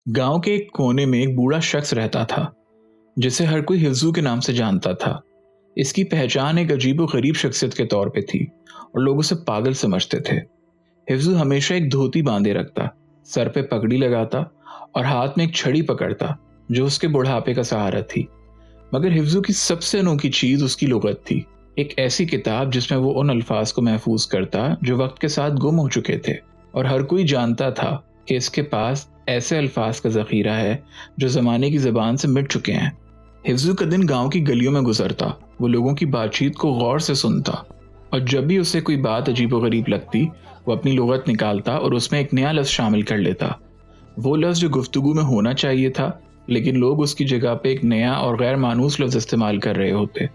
गांव के एक कोने में एक बूढ़ा शख्स रहता था जिसे हर कोई हिफ्जू के नाम से जानता था। इसकी पहचान एक अजीबो-गरीब शख्सियत के तौर पे थी और लोग उसे पागल समझते थे। हिफ्जू हमेशा एक धोती बांधे रखता, सर पे पगड़ी लगाता और हाथ में एक छड़ी पकड़ता जो उसके बुढ़ापे का सहारा थी। मगर हिफ्जू की सबसे अनोखी चीज उसकी लुगत थी, एक ऐसी किताब जिसमें वो उन अल्फाज को महफूज करता जो वक्त के साथ गुम हो चुके थे। और हर कोई जानता था कि इसके पास ऐसे अल्फाज का जखीरा है जो जमाने की जबान से मिट चुके हैं। हिफ्जू का दिन गांव की गलियों में गुजरता, वो लोगों की बातचीत को गौर से सुनता और जब भी उसे कोई बात अजीबोगरीब लगती वो अपनी लुगत निकालता और उसमें एक नया लफ्ज शामिल कर लेता। वो लफ्ज जो गुफ्तगू में होना चाहिए था, लेकिन लोग उसकी जगह पे एक नया और गैर मानूस लफ्ज इस्तेमाल कर रहे होते।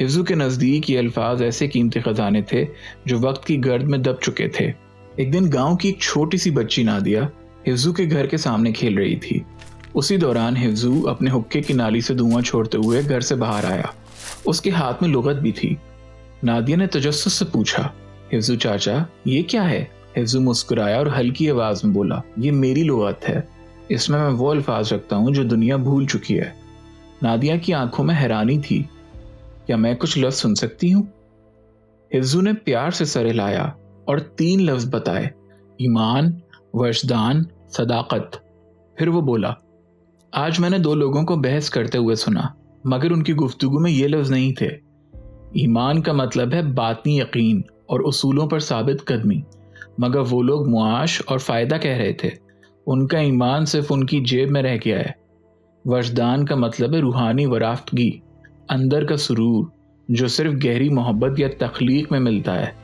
हिफ्जू के नज़दीक ये अल्फाज ऐसे कीमती खजाने थे जो वक्त की गर्द में दब चुके थे। एक दिन गांव की एक छोटी सी बच्ची नादिया हिफ्जू के घर के सामने खेल रही थी। उसी दौरान हिफ्जू अपने हुक्के की नाली से धुआं छोड़ते हुए घर से बाहर आया। उसके हाथ में लुगत भी थी। नादिया ने तजस्सुस से पूछा, हिफ्जू चाचा, ये क्या है? हिफ्जू मुस्कुराया और हल्की आवाज में बोला, ये मेरी लुगत है। इसमें मैं वो अल्फाज रखता हूँ जो दुनिया भूल चुकी है। नादिया की आंखों में हैरानी थी। क्या मैं कुछ लफ्ज सुन सकती हूँ? हिफ्जू ने प्यार से सर हिलाया और 3 लफ्ज बताए, ईमान, वजदान, सदाकत। फिर वो बोला, आज मैंने 2 लोगों को बहस करते हुए सुना, मगर उनकी गुफ्तगू में ये लफ्ज नहीं थे। ईमान का मतलब है बातनी यकीन और उसूलों पर साबित कदमी, मगर वो लोग मुआश और फ़ायदा कह रहे थे। उनका ईमान सिर्फ उनकी जेब में रह गया है। वजदान का मतलब है रूहानी वराफ्तगी, अंदर का सुरूर जो सिर्फ गहरी मोहब्बत या तख्लीक में मिलता है,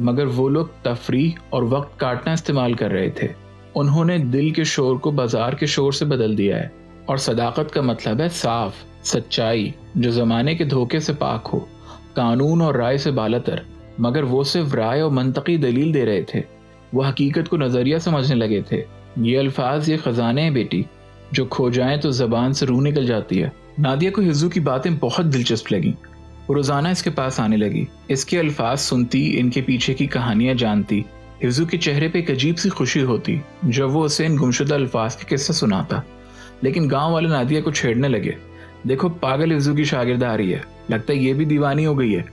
मगर वो लोग तफरीह और वक्त काटना इस्तेमाल कर रहे थे। उन्होंने दिल के शोर को बाजार के शोर से बदल दिया है। और सदाकत का मतलब है साफ सच्चाई जो ज़माने के धोखे से पाक हो, कानून और राय से बालातर, मगर वो सिर्फ राय और मंतकी दलील दे रहे थे। वो हकीकत को नज़रिया समझने लगे थे। ये अल्फाज ये खजाने हैं बेटी, जो खो जाएं तो ज़बान से रूह निकल जाती है। नादिया को हिफ्जू की बातें बहुत दिलचस्प लगी। वो रोज़ाना इसके पास आने लगी, इसके अल्फाज सुनती, इनके पीछे की कहानियां जानती। हिफ्जू के चेहरे पे एक अजीब सी खुशी होती जब वो उसे इन गुमशुदा अल्फाज के किस्से सुनाता। लेकिन गांव वाले नादिया को छेड़ने लगे, देखो पागल हिफ्जू की शागिर्द आ रही है, लगता है ये भी दीवानी हो गई है।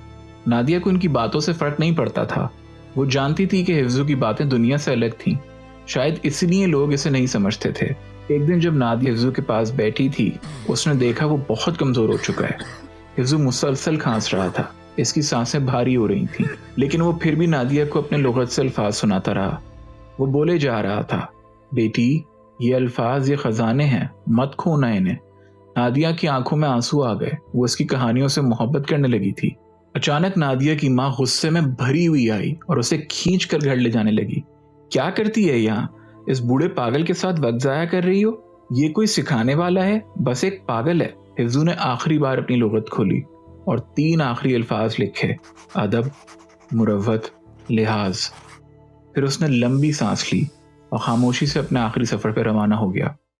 नादिया को इनकी बातों से फर्क नहीं पड़ता था। वो जानती थी कि हिफ्जू की बातें दुनिया से अलग थीं, शायद इसलिए लोग इसे नहीं समझते थे। एक दिन जब नादिया हिफ्जू के पास बैठी थी, उसने देखा वो बहुत कमजोर हो चुका है। हिफ्जू मुसलसल खांस रहा था, इसकी सांसें भारी हो रही थीं, लेकिन वो फिर भी नादिया को अपने लुगत से अल्फाज सुनाता रहा। वो बोले जा रहा था, बेटी ये अल्फाज ये खजाने हैं, मत खोना इन्हें। नादिया की आंखों में आंसू आ गए, वो इसकी कहानियों से मोहब्बत करने लगी थी। अचानक नादिया की माँ गुस्से में भरी हुई आई और उसे खींच कर घर ले जाने लगी। क्या करती है यहाँ? इस बूढ़े पागल के साथ वक्त जाया कर रही हो? ये कोई सिखाने वाला है? बस एक पागल है। हिफ्जू ने आखिरी बार अपनी लुगत खोली और 3 आखिरी अल्फाज लिखे, अदब, मुरव्वत, लिहाज। फिर उसने लंबी सांस ली और खामोशी से अपने आखिरी सफर पर रवाना हो गया।